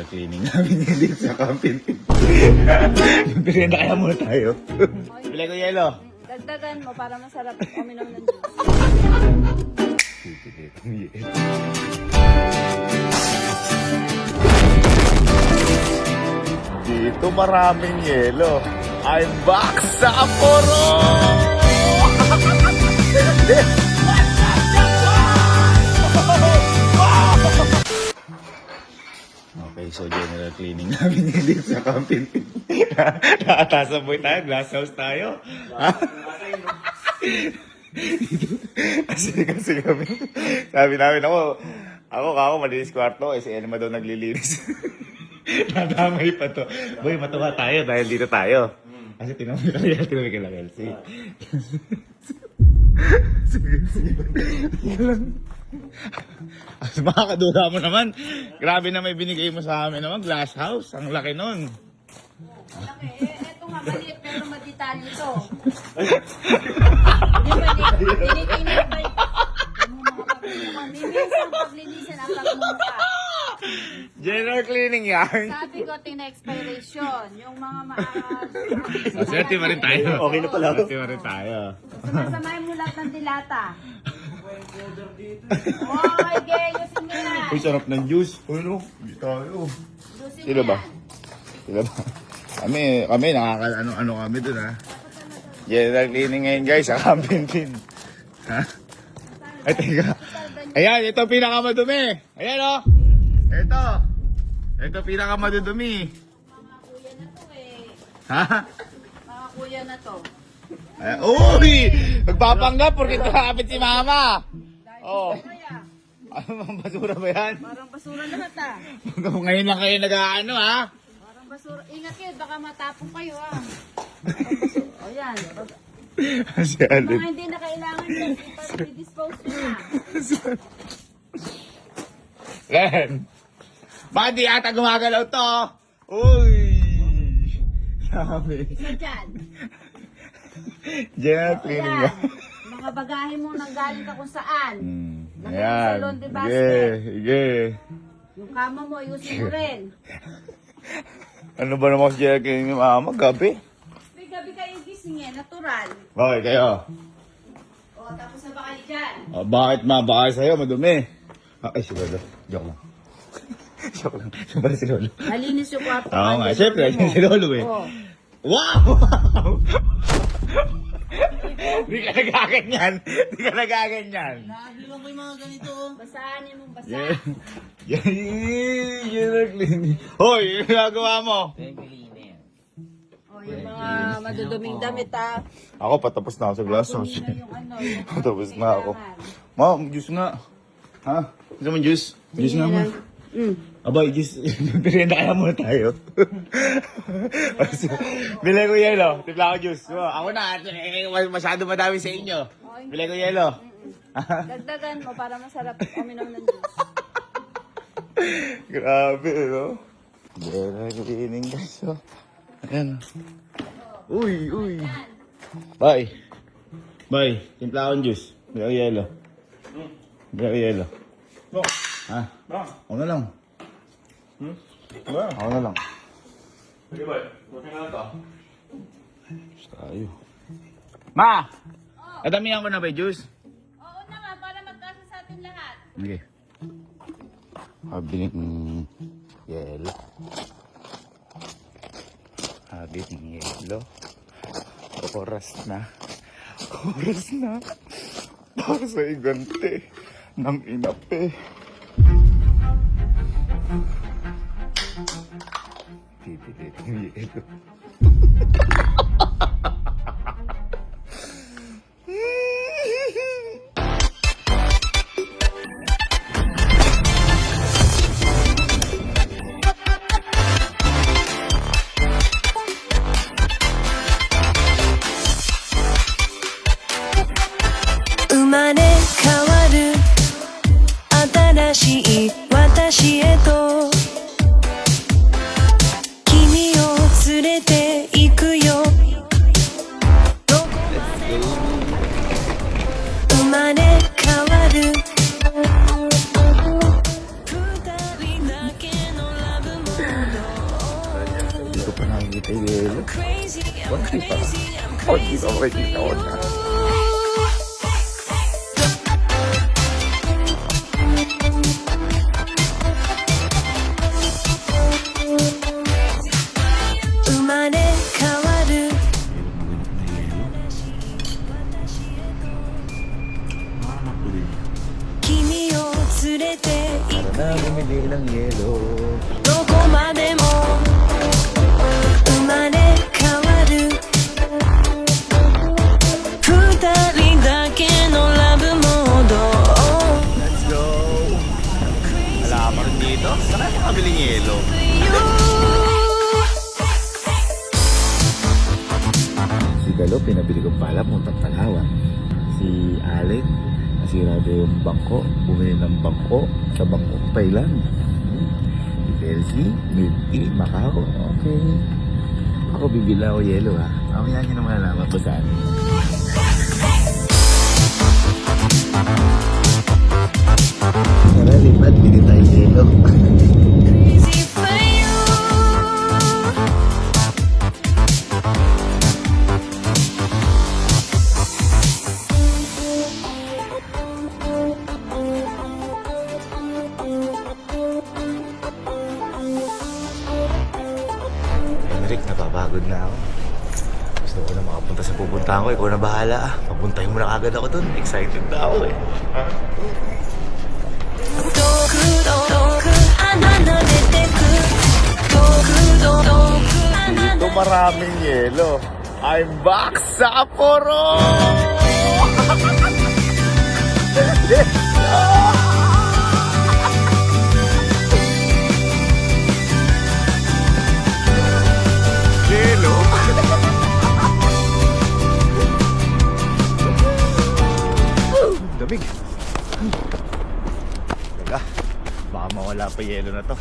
general cleaning namin yun dito sa camping. Pinenda kaya muna tayo. Pili ko yelo. Dagdagan mo para masarap uminom ng juice. Dito maraming yelo. I'm back sa Aporo! Okay, so general cleaning namin yun dito sa camping. Nakatasaboy tayo, glass house tayo. kasi kami, sabi namin ako malinis kwarto, si Elma daw naglilinis. Nadamay pa to. Boy, matuwa tayo dahil dito tayo. Kasi tinamay ka lang, Elsie. Sige lang. Makakadura mo naman. Grabe na may binigay mo sa amin naman. Glass house. Ang laki nun. Malaki. Eto nga, maliit pero maditalye to. Tinitingnan ba yung paglinisan ang pagmumukha. General cleaning yan. Sabi ko, tina-expiration. Yung mga Swerte pa rin tayo. Okay na pala. Swerte pa rin tayo. Sumasamahin mo lahat ng dilata. Okay, gayusin mo na. Uy, sarap ng juice. Ano? Hindi tayo. Juice Sila ba? Kami, nakaka-ano kami dun, ha? General cleaning ngayon, guys, sa camping din. Ha? Ay, teka. Ayan, ito pinakamadumi. Ayan, oh. Ito pinakamadudumi. Mga kuya na to eh. Ha? Mga kuya na to. Ayan. Uy! Magpapanggap porque nakapit si mama. Oh. Kaya, Ano bang basura ba yan? parang basura lahat ah. Ngayon lang kayo nag-ano, ha? Parang basura. Ingat kayo, baka matapong kayo ah. O yan. Si Alin. Mga hindi na kailangan yan. I-dispose nyo na. Len! Bakit di ata gumagalaw to? Uy! Sabi. Isa dyan. General cleaning Ayan. yan. Mga bagahe mo nang galing ka kung saan. Lagay mo Ayan. sa laundry Sige, basket. sige. Yung kama mo, ayusin mo rin. Ano ba naman si general cleaning ni mama? Gabi? May gabi kayo gising eh, natural. Bakit kayo? O, tapos na ba kayo dyan? Bakit ma? Baka sa'yo, madumi. Ay, si Lolo. Joke lang. Joke lang. Siyempre si Lolo. Nalinis yung kwarto. Oo nga, siyempre, si Lolo eh. Oh. Wow! Di ka nagaganyan. Di ka nagaganyan. Nakakaliwan ko yung mga ganito. Basahan niyo mong basa. Yeah. General cleaning. Hoy, yung ginagawa mo? O, yung mga maduduming damit ah. Ako, patapos na ako sa glass house. Kunin na yung ano. yung Patapos na ako. kailangan. Ma'am, juice nga. Ha? Gusto mo juice? Juice nga, ma'am. Abay, juice. Pinenda kaya muna tayo. Bili ko yelo. Tipla ko juice. Ako na. Masyado madami sa inyo. Bili ko yelo. Dagdagan mo para masarap uminom ng juice. Grabe, no? General cleaning, guys. Oh. Ayan. Uy, uy. Bye. Bye. Timpla akong juice. Bili ko yelo. Bili ko yelo. Ha? Ako na lang. Ako na lang. Sige boy, buti nga ito. Tayo. Ma! Nadamihan ko na ba yung juice? Oo na nga, para magkasa sa atin lahat. Okay. Habit ng yelo. Habit ng yelo. Oras na. Oras na. Para sa igante ng inape. Pipilit ng yelo. pa nakikita yung yelo. Konti pa. Konti pa makikita ko na. Para na bumili ng yelo. どこまでも生まれ変わる二人だけのラブモード Let's go! Wala ka pa rin dito? Saan ka makabiling yelo? Si Galo, pinabili ko pala puntang Palawan. Si Alec, nasirado yung bangko. Bumili ng bangko sa Bangkok, Thailand. Si Kelsey, Milky, Macau. Okay. Ako bibila ako yelo ha. Mamaya nyo naman alaman po saan. Tara, lipat. Bili tayo yelo. Crazy for you. Henrik, napapagod na ako. Gusto ko na makapunta sa pupuntahan ko. Ikaw na bahala. Papuntahin mo na agad ako dun. Excited na ako eh. 遠く遠くあなた出てく遠く遠くあな Dito maraming yelo. I'm back, Sapporo! Yelo? Damig. Teka, baka mawala pa yelo na to.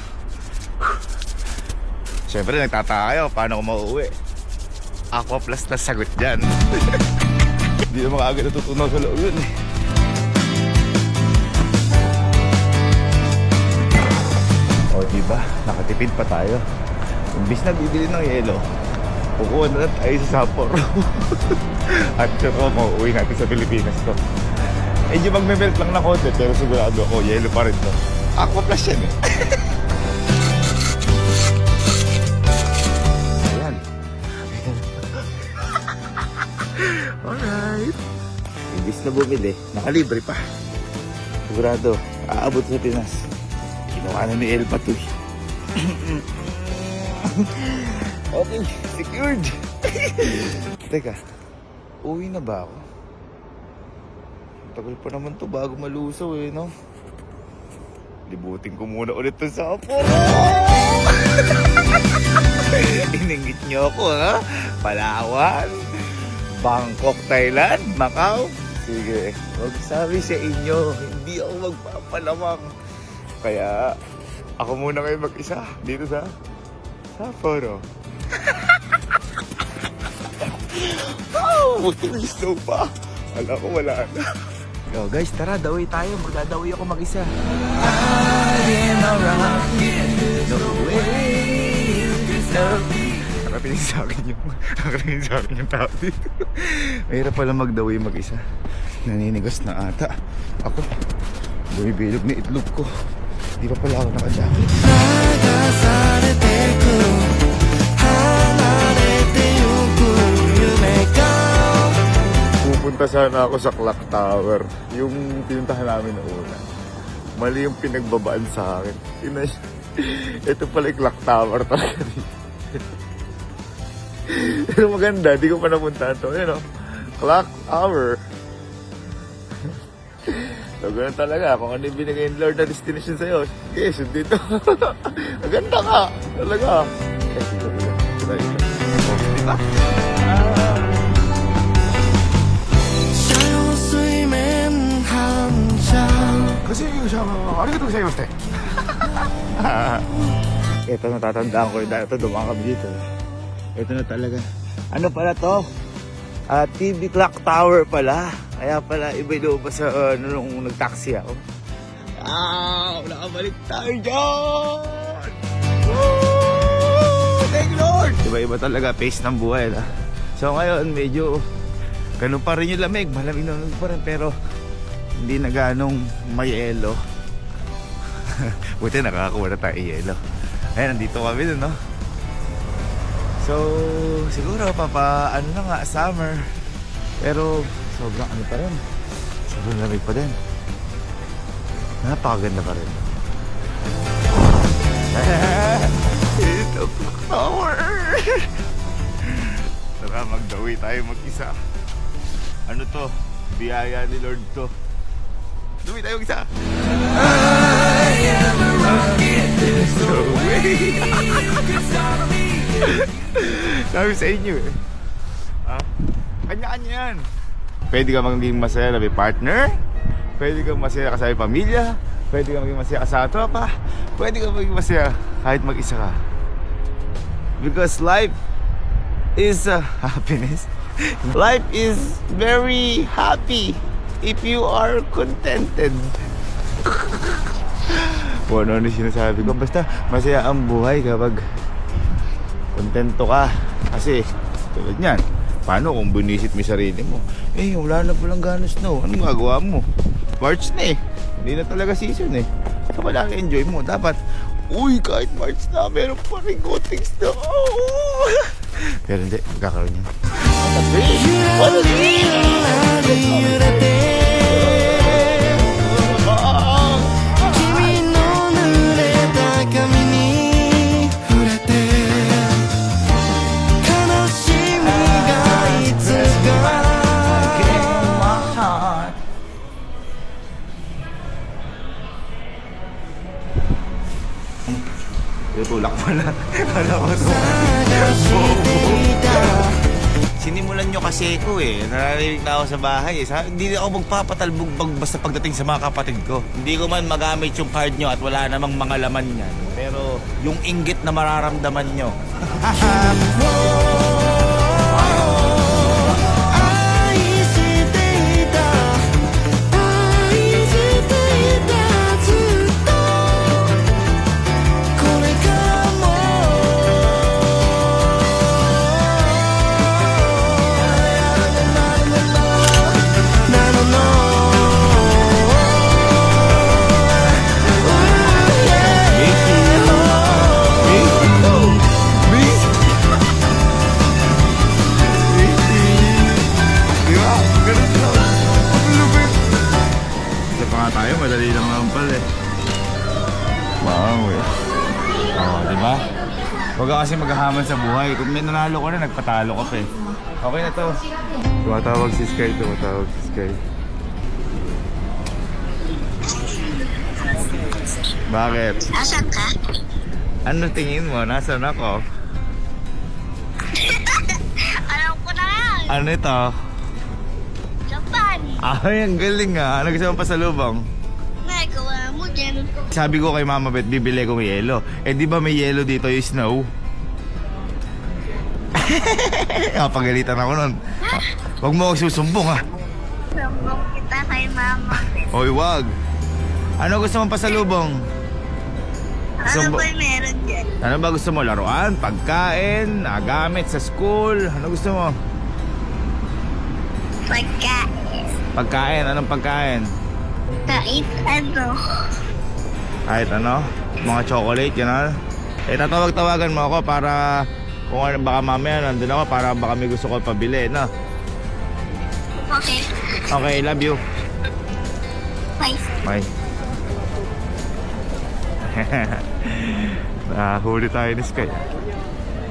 Siyempre, nagtataka kayo, paano ko mauuwi? Aqua Plus na sagot dyan. Hindi na makagad natutunaw sa loob yun eh. O diba, nakatipid pa tayo. Imbis na bibili ng yelo, kukuha na lang tayo sa Sapporo. At sure ko, mauuwi natin sa Pilipinas to. Medyo magme-melt lang na konti, pero sigurado ako, yelo pa rin to. Aqua Plus yan eh. Alright. Imbis na bumili, nakalibre pa. Sigurado, aabot sa Pinas. Kinuha na ni Elpa to. Okay, secured. Teka, uwi na ba ako? Tagal pa naman to bago malusaw eh, no? Libutin ko muna ulit to sa Sapporo. Iningit nyo ako, ha? Palawan, Bangkok, Thailand, Macau. Sige, huwag sabi sa inyo, hindi ako magpapalamang. Kaya, ako muna kayo mag-isa dito sa Sapporo. Oh, buti may snow pa. Alam ko wala na. Yo guys, tara, dawi tayo. Magdadawi ako mag-isa. Nakarinig sa akin yung tao dito. Mahirap pala magdawi mag-isa. Naninigas na ata. Ako, bumibilog na itlog ko. Di pa pala ako naka-jacket. Pupunta sana ako sa Clock Tower. Yung pinuntahan namin na una. Mali yung pinagbabaan sa akin. Ito pala yung Clock Tower talaga dito. Pero maganda, di ko pa napuntahan to. Yun o, Clock Tower. So, ganun talaga. Kung ano yung binigay ng Lord na destination sa'yo, yes, yun dito. Maganda ka. Talaga. Eh, dito. Diba? Kasi siya, arigatou gozaimasu. Ito, natatandaan ko yung dahil ito, dumaan kami dito. Ito na talaga. Ano pala to? TV Clock Tower pala. Kaya pala iba yung pa sa nung nag-taxi ako. Nakabalik tayo dyan! Woo! Thank you, Lord! Diba Iba-iba talaga pace ng buhay. So ngayon, medyo ganun pa rin yung lamig. Malamig na pa rin, pero hindi na ganong may yelo. Buti nakakakuha na tayo yelo. Ayan, nandito kami dun, no? So, siguro ano na nga, summer. Pero sobrang ano pa rin. Sobrang lamig pa din. Napakaganda pa rin. Ito tower. Tara, magdawi tayo mag-isa. Ano to? Biyaya ni Lord to. Dawi tayo mag-isa. I am a rocket this way. Sabi sa inyo eh. Kanya-kanya yan. Pwede ka maging masaya na may partner. Pwede kang masaya kasama yung pamilya. Pwede kang maging masaya kasama tropa. Pwede kang maging masaya kahit mag-isa ka. Because life is happiness. Life is very happy if you are contented. Kung ano sinasabi ko. Basta masaya ang buhay kapag kontento ka. Kasi tulad yan, paano kung binisit mo yung sarili mo? Eh, wala na palang gana snow. Anong gagawa mo? March na eh. Hindi na talaga season eh. So wala ka enjoy mo. Dapat, uy, kahit March na, meron pa rin coating snow. Pero hindi, magkakaroon yan. What a dream! Tulak mo na. Kala ko ito. Sinimulan nyo kasi ko eh. Nararinig na ako sa bahay eh. Hindi ako magpapatalbog basta pagdating sa mga kapatid ko. Hindi ko man magamit yung card nyo at wala namang mga laman yan. Pero yung inggit na mararamdaman nyo. Madali lang naman pala eh. Wow eh. Oo, diba? Huwag ka kasi maghahaman sa buhay. Kung may nanalo ka na, nagpatalo ka pa eh. Okay na to. Tumatawag si Sky. Bakit? Asan ka? Ano tingin mo? Nasaan ako? Alam ko na yan. Ano ito? Japan. Ay, ang galing ah. Ano gusto mo pa sa lubang? May gawa mo dyan. Sabi ko kay Mama Bet, bibili ko may yelo. Eh di ba may yelo dito yung snow? Pagalitan ako nun. Huwag mo ako susumbong ha. Sumbong kita kay Mama. Hoy, wag. Ano gusto mo pa sa lubong? Ano ba meron dyan? Ano ba gusto mo? Laruan? Pagkain? Gamit sa school? Ano gusto mo? Pagkain. Pagkain? Anong pagkain? Kahit ano. Kahit ano? Mga chocolate, gano'n? Eh, tatawag-tawagan mo ako para kung ano, baka mamaya nandun ako para baka may gusto ko pabili, no? Okay. Okay, love you. Bye. Bye. Huli tayo ni Sky.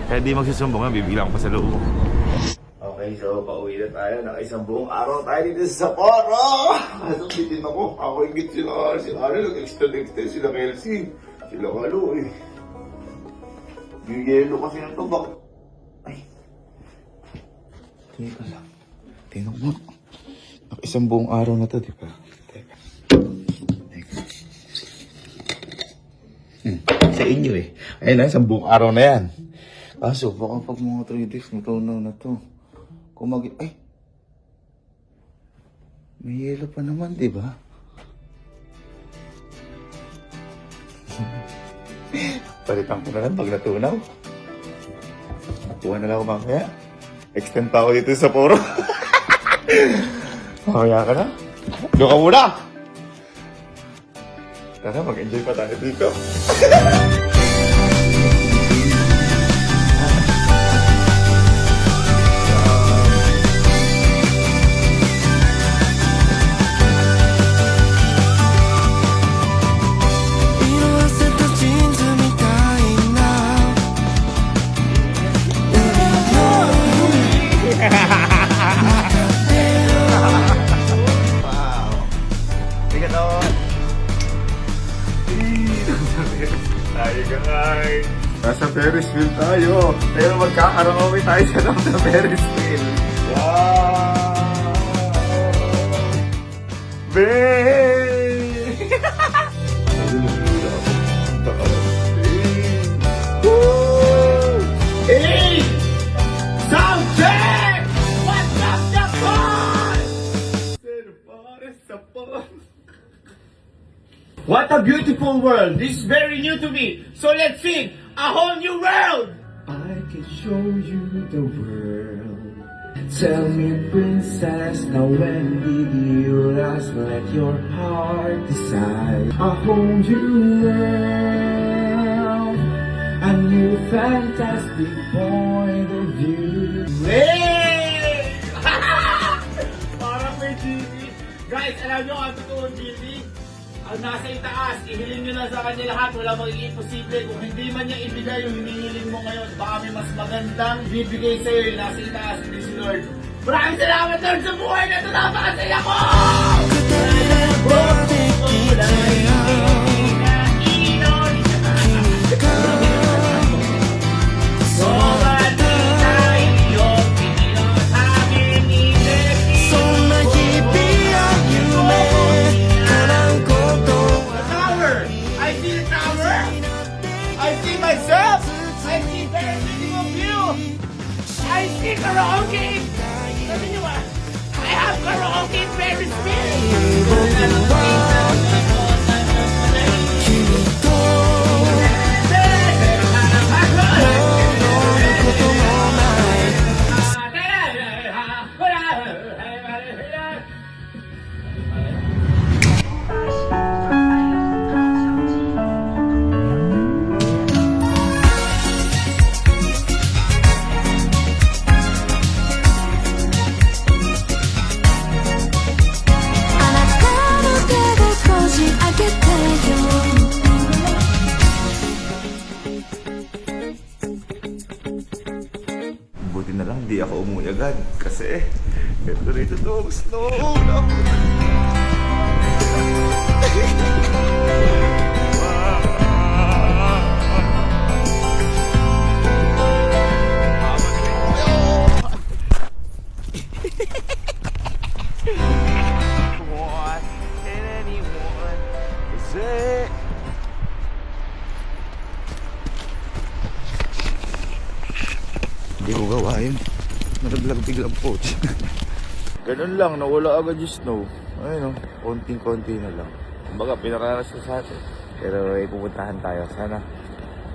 Kaya di magsusumbong nga, bibigla ko pa sa loob. Okay, so pauwi na tayo. Nakaisang buong araw tayo dito sa Sapporo. Ano, bitin ako. Ako ingit sila. Si Ari, nag-extend sila Kelsey. Sila Kalo eh. Yung yelo kasi ng tubak. Ay. Teka lang. Tingnan mo. Nakaisang buong araw na to, di ba? Teka. Sa inyo eh. Ayun na, isang buong araw na yan. Kaso, baka pag mga 3 days, matunaw na to. Kung ay! May yelo pa naman, di ba? Palitan ko na lang pag natunaw. Kuha na lang ako mamaya. Extend pa ako dito sa Poro. Mamaya ka na. Doon ka muna! Tara, mag-enjoy pa tayo dito. Wow! Sige to! Tayo guys! Nasa Ferris wheel tayo. Pero magkakaroon tayo sa loob ng Ferris wheel. Wow! Babe! Woo! Hey! Sound check! What's up the fun? What a beautiful world! This is very new to me. So let's sing a whole new world. I can show you the world. Tell me, princess, now when did you last let your heart decide? A whole new world, a new fantastic point of view. Hey! Parang may TV. Guys, alam nyo ang totoong TV? Ang nasa itaas, ihiling nyo na sa kanya lahat, wala magiging imposible. Kung hindi man niya ibigay yung hinihiling mo ngayon, baka may mas magandang bibigay sa'yo yung nasa itaas, hindi si Lord. Maraming salamat, Lord, sa buhay na ito. Napakasaya ko! I see karaoke! Sabi niyo ba? I have karaoke in Ferris wheel! Buti na lang, hindi ako umuwi agad. Kasi, ito rito to, snow! Hindi ko gawain. Nalaglag biglang poach. Ganun lang, nawala agad yung snow. Ayun o, konting-konti na lang. Kumbaga, pinakaranas na sa atin. Pero pupuntahan tayo. Sana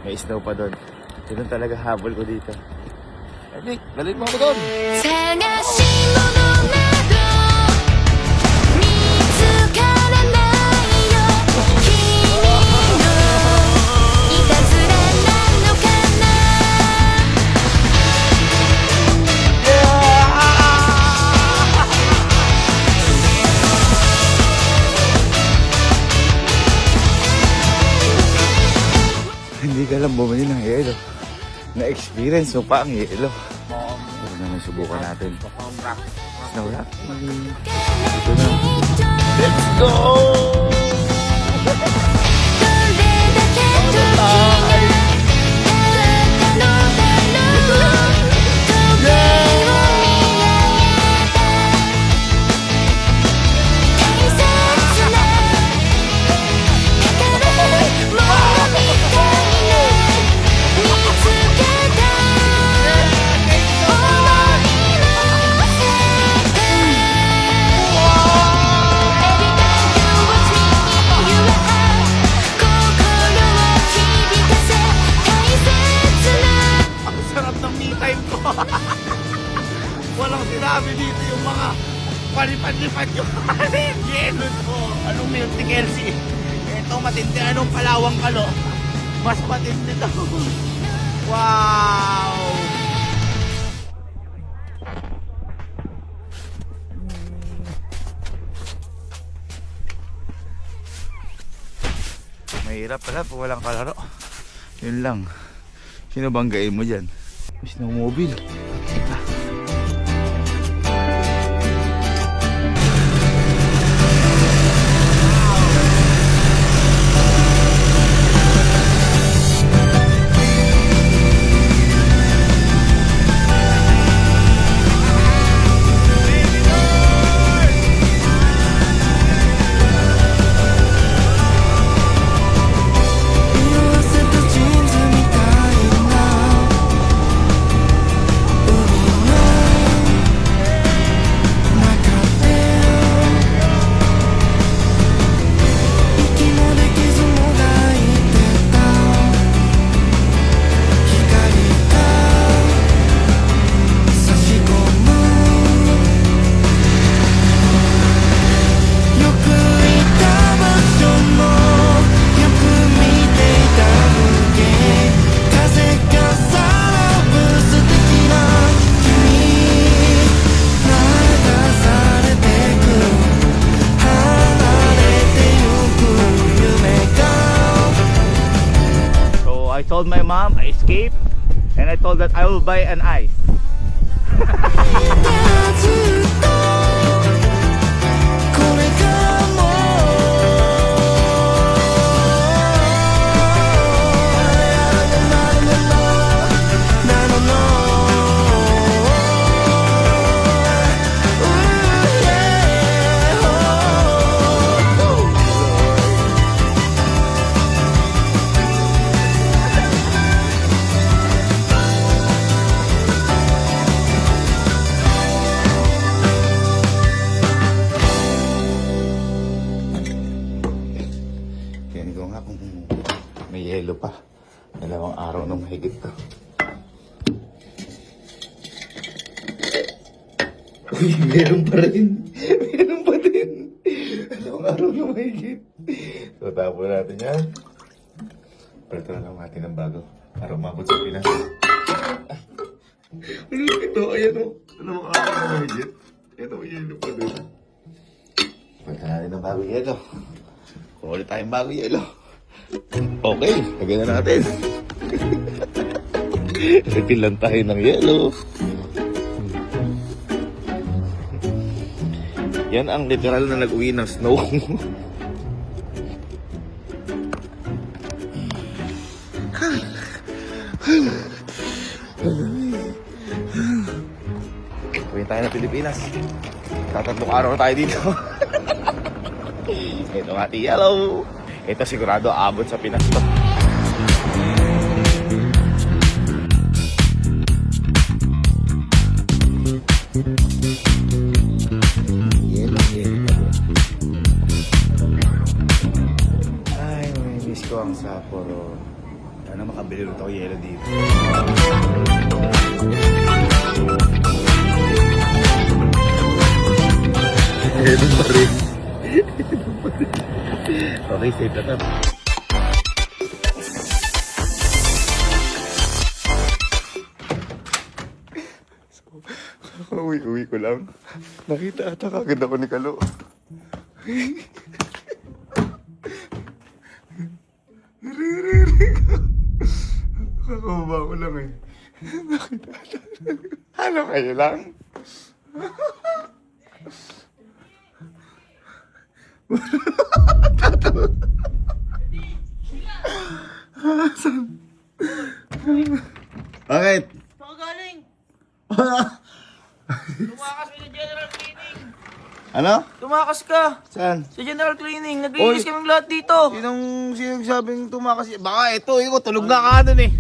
may snow pa doon. Yun talaga habol ko dito. Nick, dalik mo ako doon! 探し物など見つからないよ君のいたずらなのかな Hindi ka lang bumili ng yelo. Na-experience mo pa ang yelo. Ito naman subukan natin. Snow rock. Ito na. Let's go! どれだけ時が経ったのだろう時計を見上げた大切な宝物みたいな見つけた想いの世界 Every time you watch me you are 心を響かせ grabe dito yung mga palipad-lipad yung yelo to. Anong milk Kelsey? Ito matindi. Anong Palawang Kalo? Mas matindi to. Wow! Mahirap pala kung walang kalaro. Yun lang. Sino banggain mo dyan? Snowmobile. I told my mom I escaped, and I told that I will buy an ice. Tingnan ko nga kung may yelo pa. 2 araw nung mahigit to. Uy, meron pa rin. Meron pa din. 2 araw nung mahigit. So, tapos natin yan. Palitan na lang natin ng bago para umabot sa Pinas. Ano ito? Ayan o. 2 araw nung mahigit. Ayan o, yelo pa din. Palitan natin ng bago yelo. Kung ulit tayong bago yelo. Okay, lagyan na natin. Refill lang tayo ng yelo. Yan ang literal na nag-uwi ng snow. Uwi tayo ng Pilipinas. 3 araw na tayo dito. Ito nga yellow. Ito sigurado abot sa Pinas to. Ay, miss ko ang Sapporo. Sana makabili rin ako yelo dito. Ito pa rin. Okay, safe na to. Uwi ko lang. Nakita ata kagad ako ni Kalo. Kakababa ko lang eh. Nakita ata. Ano kayo lang? Bakit? Saan ka galing? Tumakas ka sa General Cleaning. Ano? Tumakas ka Saan? sa General Cleaning. Naglinis Oy. kaming lahat dito. Sinong sabing tumakas? Baka ito, tulog na ka nun eh.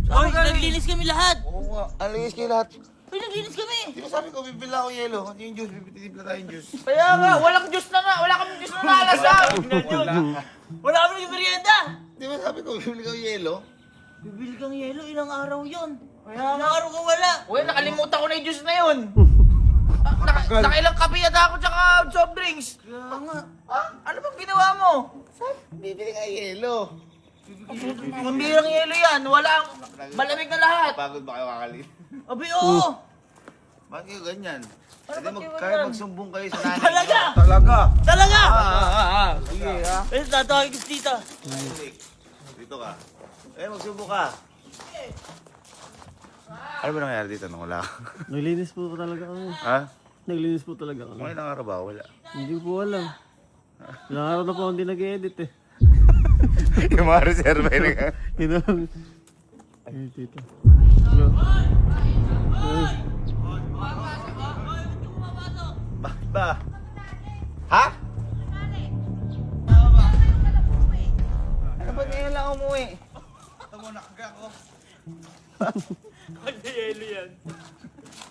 Oy, naglinis kami lahat. Oo nga, aligis kayo lahat. Uy, naglinis kami. Di ba sabi ko, bibila ako yelo? Hindi yung juice, bibititipla tayong juice. Kaya nga, walang juice na nga. Wala kami juice na nalasaw. Wala kami ng merienda. Di ba sabi ko, bibili ko yelo? Bibili kang yelo, ilang araw yon. Kaya ilang araw ka wala. Uy, nakalimutan ko na yung juice na yun. Nakailang kape yata ako tsaka soft drinks. Ano bang ginawa mo? Bibili ka yelo. Mambirang yelo yan. Walang malamig na lahat. Pagod ba kayo kakalin? Abi, oo. Bakit kayo ganyan? Ano ba't kayo Kaya ganyan? magsumbong kayo sa nanay. Talaga? Talaga? Talaga? Sige ha. Eh, tatawag ko tita. Dito ka. Magsumbong ka. Ano ba nangyari dito nung wala ka? Naglinis po talaga ako. Ha? Naglinis po talaga ako. Mga ilang araw ba? Wala. Hindi ko po alam. Ilang araw na po ako hindi nag-edit eh. Yung mga reserva yun nga. Yun ang... Ay, tito. Bakit ba? Ha? Ano ba ngayon lang umuwi? Yelo yan.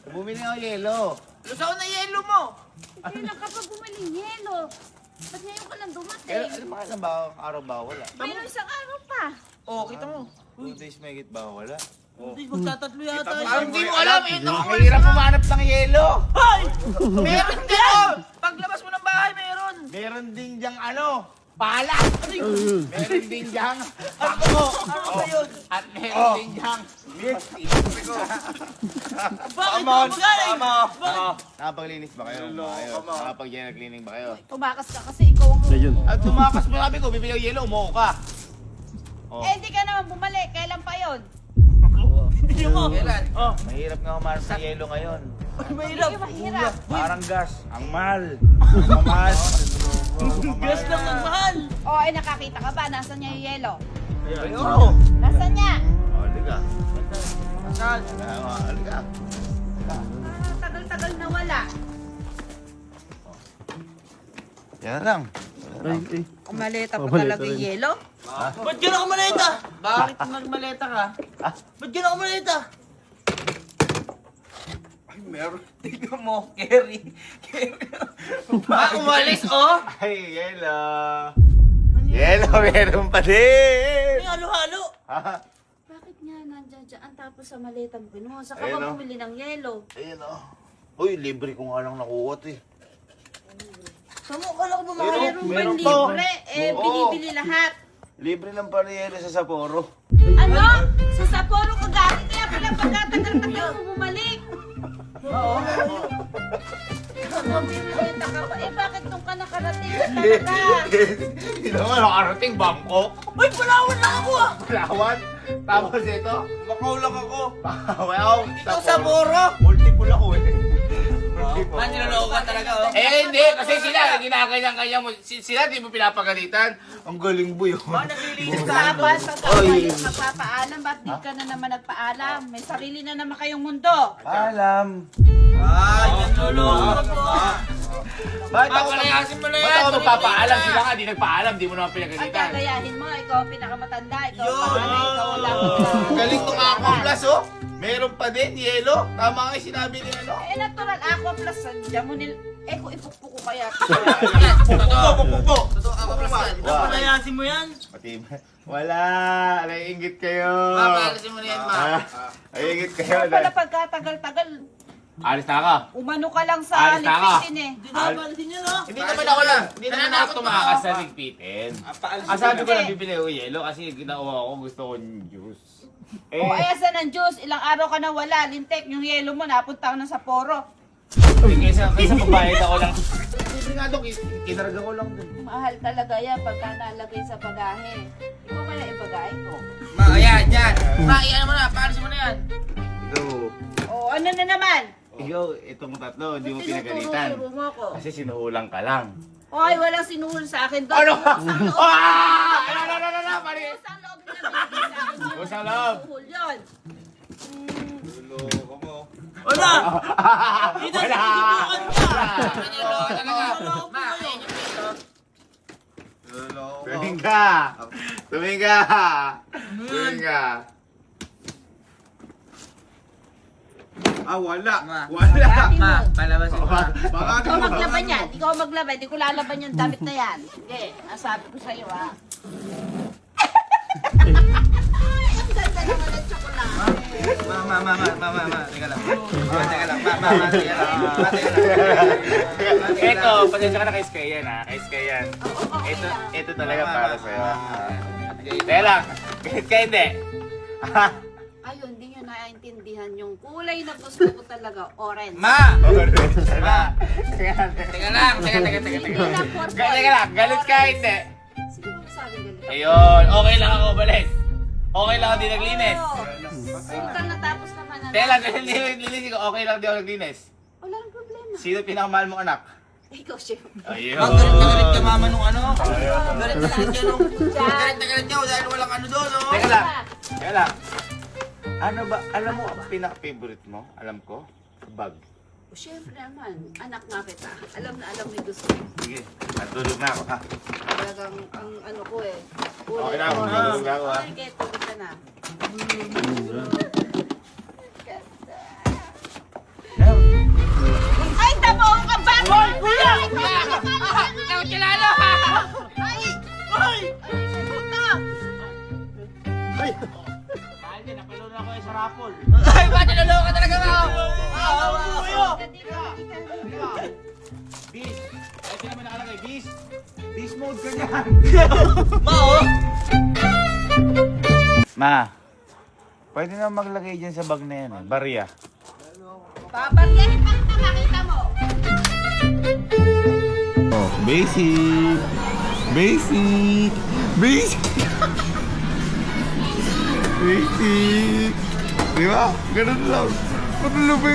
Bumili ako yelo. Lusaw na yelo mo. Kailan ka pa bumili yelo? Ba't ngayon ka lang Pero dumating? mga ilang ba araw ba? Wala. Mayroon isang araw pa. Oh, kita mo. 2 days may higit ba? Wala. Hindi, magtatatlo yata. Parang Hindi mo alam. Ito Ang hirap umanap ng yelo. Hoy! Meron din oh! Paglabas mo ng bahay, meron. Meron din diyang ano? Pala! Ayun. Meron din diyang Ano ba yun? at meron din diyang Bakit mo magaling? Nakapaglinis ba kayo? Nakapag-cleaning ba kayo? Tumakas ka kasi ikaw ang... Ayun. At tumakas mo sabi ko, bibili ako yelo, umuho ka. Oh. Eh, hindi ka naman bumalik. Kailan pa yun? Hindi mo. Kailan? Oh, Mahirap nga umanap ng yelo ngayon. mahirap. Hindi mahirap. Parang gas. Ang mahal. Ang mahal. Gas lang ng mahal. O, ay nakakita ka ba? Nasaan niya yung yelo? Ayun. Nasaan niya? Oh, liga. Saan? Liga. Tagal-tagal na wala. Yan na lang. Ay, ay. Maleta pa Maleta talaga yung rin. yelo? Ba't gano'n ka maleta? Bakit nagmaleta ka? Ba't gano'n ka maleta? Ay, meron. Tingnan mo, Kerry. Umalis, oh. Ay, yelo. Yelo, meron pa din. May halo-halo. Ha? Bakit nga nandyan dyan tapos sa maleta mo kinuha? Saka Ayun, ka oh. bumili ng yelo? Ayun o. Uy, libre ko nga lang nakuha ito eh. Saan mo kala ko ba Mayroon ba meron pa. libre? Eh, Oo. binibili lahat. Libre lang pa rin sa Sapporo. Ano? Sa Sapporo ka galing kaya pala pagkatagal-tagal mo bumalik. Oo. Bumibili ka pa. Eh, bakit nung ka nakarating ka talaga? Hindi naman nakarating Bangkok. Uy, Palawan lang ako ah. Palawan. Tapos ito. Bakaw lang ako. Wow. Ikaw sa Boro. Multiple ako eh. Niloloko ka talaga oh. Eh hindi, kasi sila, ginakanyang-kanya mo. Sila di mo pinapagalitan. Ang galing boy. Ba, naglilinis ka. Tapos pagkakalit magpapaalam, ba't di ka na naman nagpaalam? May sarili na naman kayong mundo. Alam. Ay, niloloko ko. Bakit ako Papalayasin mo na yan. Ba't ako magpapaalam? Sila nga di nagpaalam, di mo naman Ang pinagalitan. gagayahin mo, ikaw ang pinakamatanda, ikaw ang Yun. panganay, ikaw ang dapat Galing tong Aqua Plus oh. Meron pa din, yelo. Tama nga yung sinabi ni ano. Eh, natural, Aqua Plus, sadya mo nil... Eh, kung ipukpuk ko kaya. Pupo. Totoo ako, Plastan. Papalayasin mo yan. Matibay. Wala. Naiingit kayo. Papalayasin mo na yan, ma. Naiingit kayo. Kaya pala pagkatagal-tagal, Alis na ka. umano ka lang sa Alis na ka. lipitin eh. Hindi na palayasin yan oh. Hindi naman ako lang. Hindi naman ako tumakas sa ligpitin. Sabi ko lang bibili ko yelo kasi ginawa ko gusto ko yung juice. O kaya sa ng Diyos, ilang araw ka na wala, lintek, yung yelo mo, napunta ka na sa Poro. Kaysa pabayad ako lang. Libre nga doon, kinarga ko lang dun. Mahal talaga yan pagka nalagay sa bagahe. Ikaw kaya ibagahe ko. Ma, ayan, yan. Ma, iyan mo na. Paalisin mo na yan. Ikaw, O, ano na naman? ikaw, itong tatlo, hindi mo pinagalitan. Tinuturo mo ko. Kasi sinuhulang ka lang. Oy, walang sinuhul sa akin doon. Ano? Kusang loob. Ano, pare? Kusang loob na binigay sa akin yun. Kusang loob. Sinuhul yun. Wala! Hindi na Wala. sinusubukan ka! Niloloko talaga. Ma, ayan yung pito. Tumingin ka. Tumingin ka. Tumingin ka. Wala. Ma. Wala. Ma, palabasin mo. Baka Ikaw maglaban yan. Ikaw maglaban. Hindi ko lalaban yung damit na yan. Sige, nasabi ko sa'yo ha. Ay, ang ganda naman ng tsokolate. Teka lang. Teka lang. Ito, pasensya ka na kay Sky yan ha. Kay Sky yan. Ito talaga para sa'yo. Teka lang. Kaya hindi. Ayun, hindi nyo naiintindihan yung kulay na gusto ko talaga, orange. Ma! Teka lang. Teka lang. Galit ka hindi. Sige mo sabi galit. Ayun. Okay lang ako balis. Okay lang ako di naglinis. Sultan natapos naman na. Teka lang. Naglinis ko. Okay lang di ako naglinis. Wala nang problema. Sino pinakamahal mong anak? Ikaw siya. Ayun. Galit na galit ka mama nung ano. Galit na galit ka nung. Diyan. Galit na galit ka dahil walang ano doon, no? Teka lang. Ano ba, alam mo ang pinaka-favorite mo? Alam ko? Bag. O syempre naman, anak nga kita. Alam na alam ni gusto. Sige, natulog na ako ha. Talagang ang ano ko eh. Okay na ako, natulog na ako, ha? Okay, kaya tulog ka na. Ay, tamo ka ba? Hoy, kuya! Ikaw kilala ha! Ay! Ay! Ay! Mahal din, napalolo ako sa rapol. Ay, ba't niloloko ka talaga ba? Beast! Ito naman nakalagay, Beast! Beast mode ka niyan! Ma, oh! Ma, pwede na maglagay dyan sa bag na yan, barya. Babaryahin pa kita, makita mo. Oh, basic. Basic. Basic. Basic. Di ba? Ganun lang. Ganun lang ba